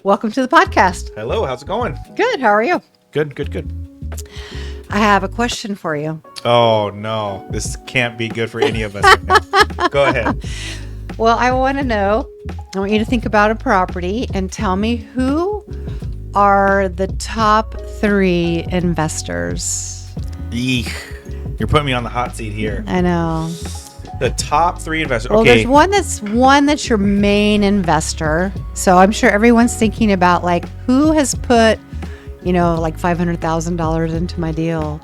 welcome to the podcast. Hello, how's it going? Good. How are you? Good. I have a question for you. Oh, no. This can't be good for any of us right now. Go ahead. Well, I want you to think about a property and tell me who are the top 3 investors. Eek. You're putting me on the hot seat here. I know. The top 3 investors. Well, okay. there's one that's your main investor. So I'm sure everyone's thinking about like who has put, like $500,000 into my deal.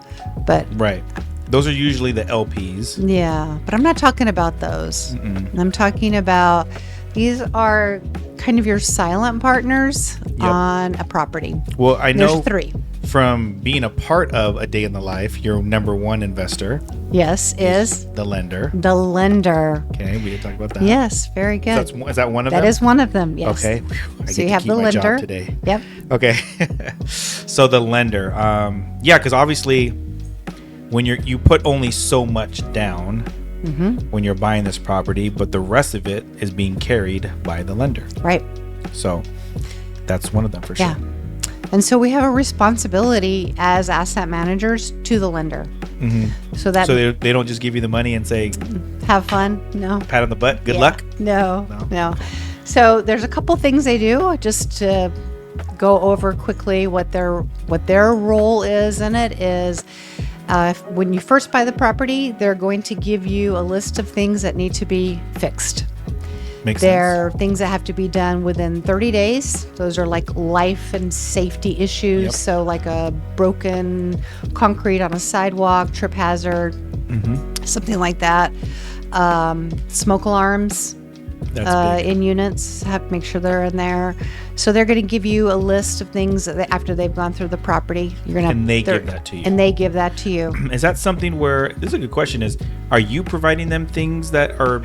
But Right. Those are usually the LPs. yeah, but I'm not talking about those. I'm talking about these are kind of your silent partners on a property. Well, I know There's 3. from being a part of A Day in the Life, your number 1 investor Yes, is the lender. the lender. Okay, we did talk about that. Yes, very good. So is that one of them? That is one of them, yes. Okay. I So you have keep the my lender. job today. Yep. Okay. So the lender. Because obviously when you put only so much down when you're buying this property, but the rest of it is being carried by the lender. Right. So that's one of them for Yeah. sure. And so we have a responsibility as asset managers to the lender. So that So they don't just give you the money and say, have fun. No. pat on the butt, good Yeah. luck. No. So there's a couple things they do just to go over quickly what their role is in it is when you first buy the property, they're going to give you a list of things that need to be fixed. Makes There are things that have to be done within 30 days. Those are like life and safety issues. Yep. So like a broken concrete on a sidewalk, trip hazard, something like that. Smoke alarms That's big. in units, have to make sure they're in there. So they're going to give you a list of things that after they've gone through the property. You're going to And they give that to you. And they give that to you. Is that something where, this is a good question, are you providing them things that are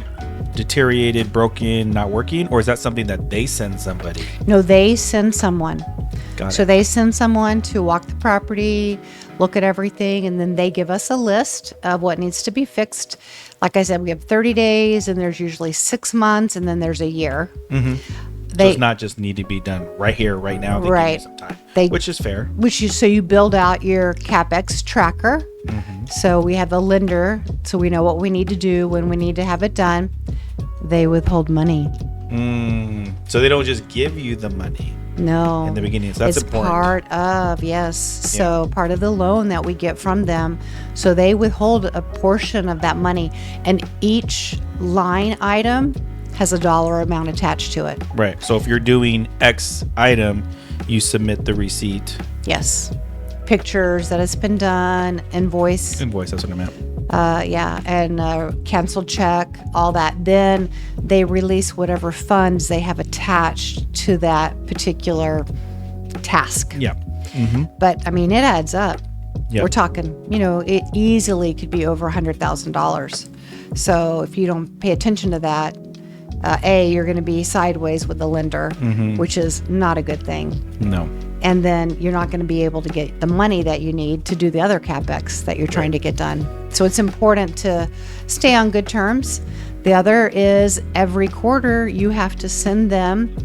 deteriorated, broken, not working? Or is that something that they send somebody? No, they send someone. Got So it. they send someone to walk the property, look at everything, and then they give us a list of what needs to be fixed. Like I said, we have 30 days, and there's usually 6 months, and then there's a year. So it's not just need to be done right here, right now. They give Right. you some time, They- which is fair. So you build out your CapEx tracker. So we have the lender, so we know what we need to do when we need to have it done. They withhold money. So they don't just give you the money No. in the beginning. So that's it's important. part of, yes. So part of the loan that we get from them. So they withhold a portion of that money. And each line item has a dollar amount attached to it. Right. So if you're doing X item, you submit the receipt. Yes. Pictures that it's been done, invoice, Invoice, that's what I meant. and canceled check, all that. Then they release whatever funds they have attached to that particular task. Yeah. But I mean, it adds up. Yep. We're talking, it easily could be over $100,000. So if you don't pay attention to that, you're going to be sideways with the lender, which is not a good thing. No. And then you're not going to be able to get the money that you need to do the other CapEx that you're trying to get done. So it's important to stay on good terms. The other is every quarter you have to send them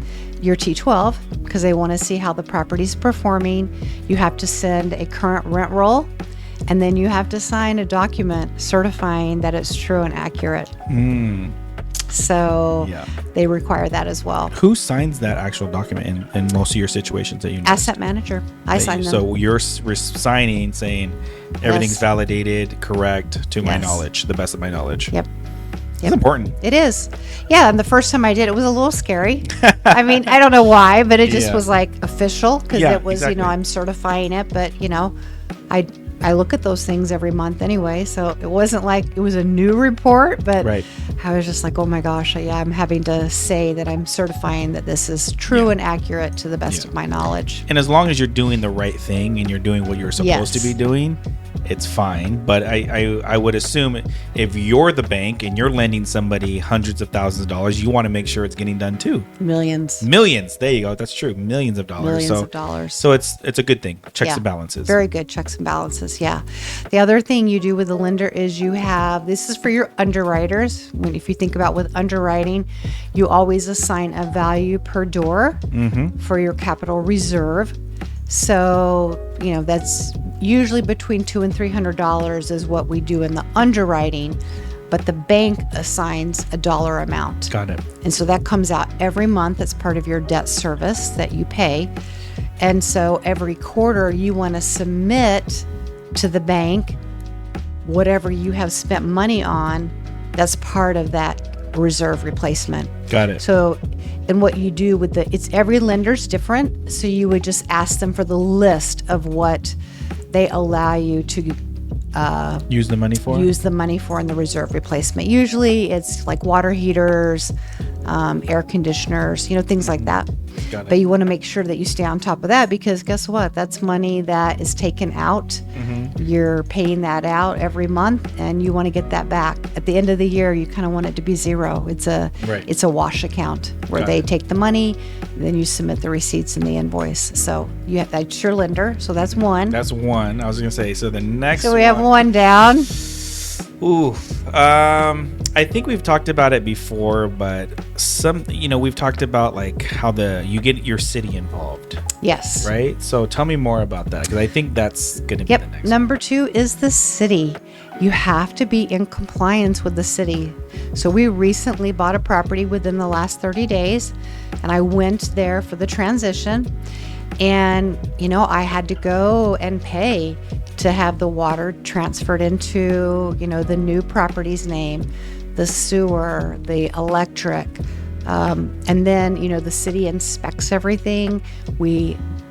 your T12 because they want to see how the property's performing. You have to send a current rent roll, and then you have to sign a document certifying that it's true and accurate. So Yeah. they require that as well. Who signs that actual document in most of your situations that you know? Asset manager. I sign them. So you're signing saying everything's Yes. validated, correct, to my Yes. knowledge, the best of my knowledge. Yep. It's important. It is. Yeah, and the first time I did, it was a little scary. I mean, I don't know why, but it just Yeah. was like official because Yeah, it was, exactly. I'm certifying it, but I look at those things every month anyway, so it wasn't like it was a new report, but Right. I was just like, oh my gosh, I'm having to say that I'm certifying that this is true and accurate to the best of my knowledge. And as long as you're doing the right thing and you're doing what you're supposed to Yes. be doing, it's fine. But I would assume if you're the bank and you're lending somebody hundreds of thousands of dollars, you want to make sure it's getting done too. Millions. There you go. That's true. Millions of dollars. Millions of dollars. So it's a good thing. Checks and balances. Very good checks and balances. Yeah. The other thing you do with the lender is this is for your underwriters. If you think about with underwriting, you always assign a value per door for your capital reserve. So, that's usually between $200 and $300 is what we do in the underwriting, but the bank assigns a dollar amount. Got it. And so that comes out every month. That's part of your debt service that you pay. And so every quarter you want to submit to the bank whatever you have spent money on. That's part of that reserve replacement. Got it. So, and what you do with it's every lender's different. So you would just ask them for the list of what they allow you to use the money for in the reserve replacement. Usually it's like water heaters, air conditioners, things like that. Got it. But you want to make sure that you stay on top of that, because guess what? That's money that is taken out. You're paying that out every month, and you want to get that back. At the end of the year, you kind of want it to be zero. It's a wash account where they take the money, then you submit the receipts and the invoice. So that's your lender. So that's one. That's one. I was going to say, so the next So we have one down. Ooh, I think we've talked about it before, but we've talked about like how you get your city involved. Yes. Right? So tell me more about that, because I think that's going to be the next Number 2 is the city. You have to be in compliance with the city. So we recently bought a property within the last 30 days, and I went there for the transition. And, I had to go and pay to have the water transferred into, the new property's name, the sewer, the electric. And then, the city inspects everything.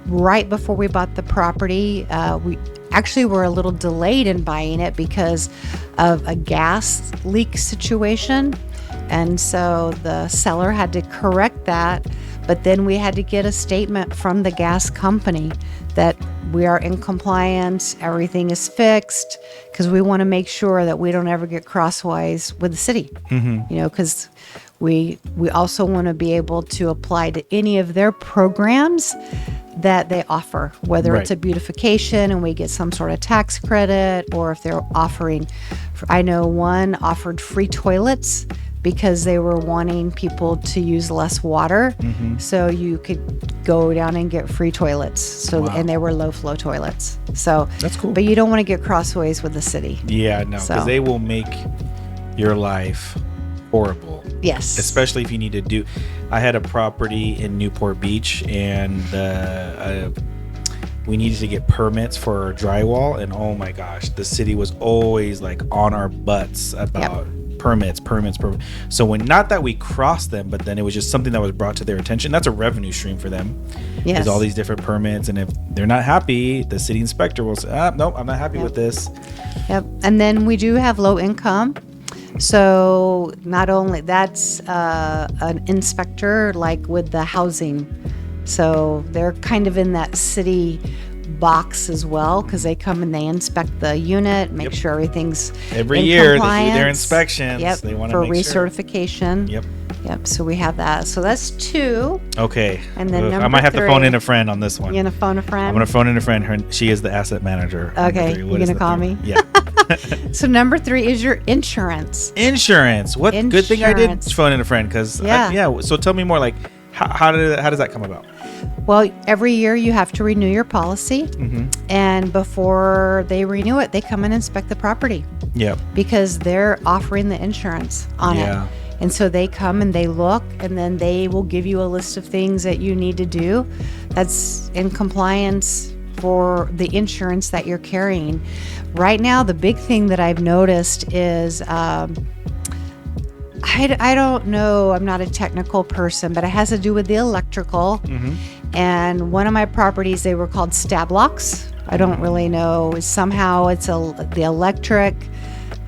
Right before we bought the property, we actually were a little delayed in buying it because of a gas leak situation. And so the seller had to correct that. But then we had to get a statement from the gas company that we are in compliance, everything is fixed, because we want to make sure that we don't ever get crosswise with the city. Because we also want to be able to apply to any of their programs that they offer, whether it's a beautification and we get some sort of tax credit, or if they're offering, I know one offered free toilets because they were wanting people to use less water. So you could go down and get free toilets. So and they were low flow toilets. So that's cool. But you don't want to get crossways with the city. Yeah, no, because they will make your life horrible. Yes. Especially if you need to do. I had a property in Newport Beach, and we needed to get permits for drywall, and oh my gosh, the city was always like on our butts about permits. So not that we crossed them, but then it was just something that was brought to their attention. That's a revenue stream for them. Yes. There's all these different permits, and if they're not happy, the city inspector will say, nope, I'm not happy with this. And then we do have low income. So not only that's an inspector like with the housing. So they're kind of in that city box as well, because they come and they inspect the unit, make sure everything's every in year compliance. They do their inspections. They want to for make recertification. Yep. So we have that. So that's 2. Okay. And then I might have to phone in a friend on this one. You're gonna phone a friend? I'm gonna phone in a friend. She is the asset manager. Okay. You're gonna call me? Yeah. So number 3 is your insurance. What good thing I did phone in a friend, because so tell me more, like how does that come about? Well, every year you have to renew your policy, and before they renew it, they come and inspect the property. Yeah. Because they're offering the insurance on it. And so they come and they look, and then they will give you a list of things that you need to do that's in compliance for the insurance that you're carrying. Right now, the big thing that I've noticed is I don't know, I'm not a technical person, but it has to do with the electrical. And one of my properties, they were called stab locks. I don't really know. Somehow it's the electric.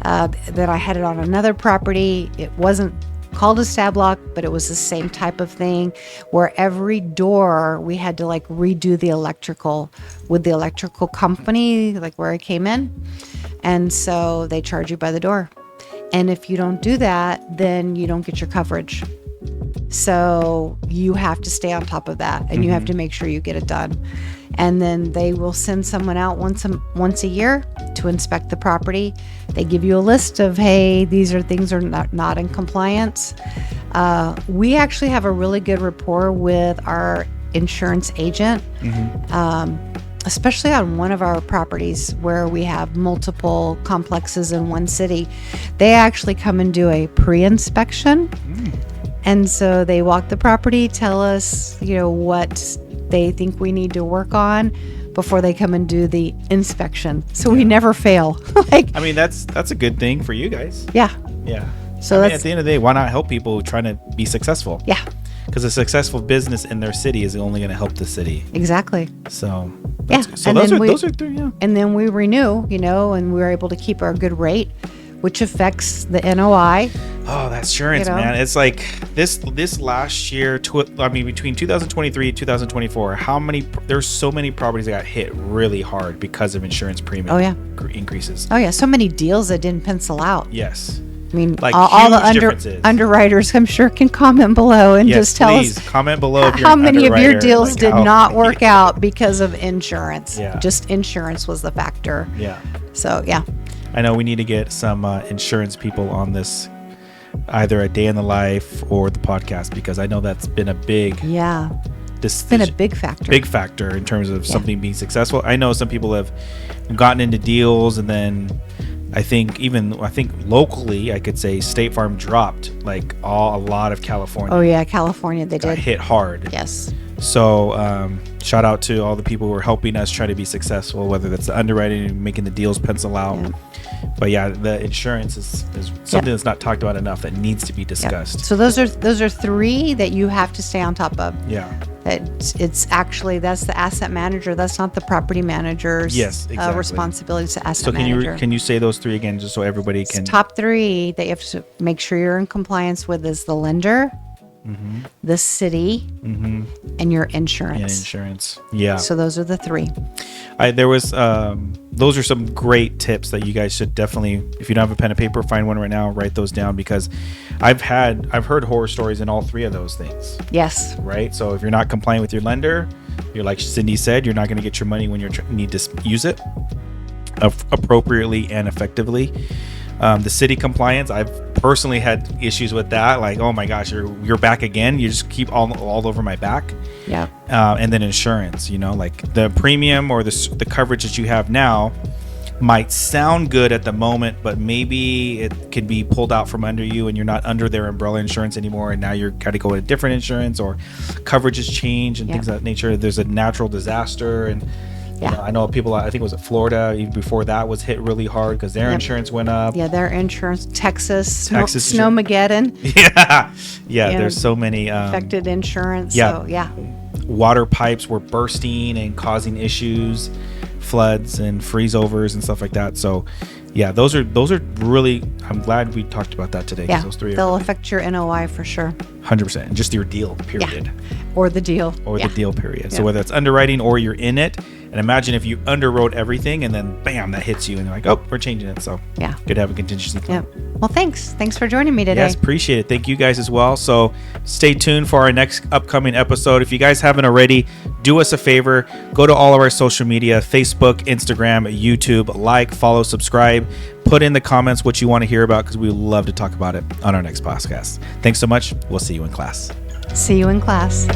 That I had it on another property. It wasn't called a stab lock, but it was the same type of thing where every door we had to like redo the electrical with the electrical company, like where it came in. And so they charge you by the door. And if you don't do that, then you don't get your coverage. So you have to stay on top of that, and you have to make sure you get it done. And then they will send someone out once a year to inspect the property. They give you a list of, hey, these are things are not in compliance. We actually have a really good rapport with our insurance agent, especially on one of our properties where we have multiple complexes in one city. They actually come and do a pre-inspection. And so they walk the property, tell us, what they think we need to work on before they come and do the inspection. So we never fail. I mean, that's a good thing for you guys. Yeah. Yeah. So at the end of the day, why not help people trying to be successful? Yeah. Because a successful business in their city is only going to help the city. Exactly. So yeah. So those are three. Yeah. And then we renew, and we're able to keep our good rate, which affects the NOI. Oh, that insurance, man. It's like this last year, between 2023 and 2024, there's so many properties that got hit really hard because of insurance premium increases. Oh, yeah. So many deals that didn't pencil out. Yes. I mean, like all the underwriters, I'm sure, can comment below and just tell us. Comment below how many of your deals did not work out because of insurance. Yeah. Just insurance was the factor. Yeah. So, yeah. I know we need to get some insurance people on this, either a day in the life or the podcast, because I know that's been a big it's been a big factor in terms of something being successful. I know some people have gotten into deals, and then I think locally, I could say State Farm dropped a lot of California. Oh yeah, California, they got did hit hard. Yes. So shout out to all the people who are helping us try to be successful, whether that's the underwriting, making the deals pencil out. Yeah. But yeah, the insurance is something that's not talked about enough that needs to be discussed. So those are three that you have to stay on top of. Yeah. It's actually, that's the asset manager. That's not the property manager's responsibility. It's the asset manager. So can you say those three again, just so everybody can? Top three that you have to make sure you're in compliance with is the lender, the city, and your insurance. And insurance. Yeah. So those are the three. Those are some great tips that you guys should definitely, if you don't have a pen and paper, find one right now, write those down, because I've heard horror stories in all three of those things. Yes. Right. So if you're not compliant with your lender, you're, like Cyndee said, you're not going to get your money when you need to use it appropriately and effectively. The city compliance, I've personally had issues with that. Like, oh my gosh, you're back again. You just keep all over my back. Yeah. And then insurance, like the premium or the coverage that you have now might sound good at the moment, but maybe it could be pulled out from under you and you're not under their umbrella insurance anymore. And now you're got to go with a different insurance, or coverages change and things of that nature. There's a natural disaster, and I know people, I think it was at Florida, even before that, was hit really hard because their insurance went up. Yeah, their insurance. Texas Snowmageddon. Yeah. There's so many affected insurance. Yeah. So, water pipes were bursting and causing issues, floods and freeze overs and stuff like that. So yeah, those are really, I'm glad we talked about that today. Yeah, those three they'll affect your NOI for sure. 100%. And just your deal, period. Yeah. Or the deal. The deal, period. So whether it's underwriting or you're in it, and imagine if you underwrote everything and then bam, that hits you and you're like, oh, we're changing it. So good to have a contingency plan. Yeah. Well, thanks for joining me today. Yes, appreciate it. Thank you guys as well. So stay tuned for our next upcoming episode. If you guys haven't already, do us a favor, go to all of our social media, Facebook, Instagram, YouTube, follow, subscribe, put in the comments what you want to hear about, because we love to talk about it on our next podcast. Thanks so much. We'll see you in class. See you in class.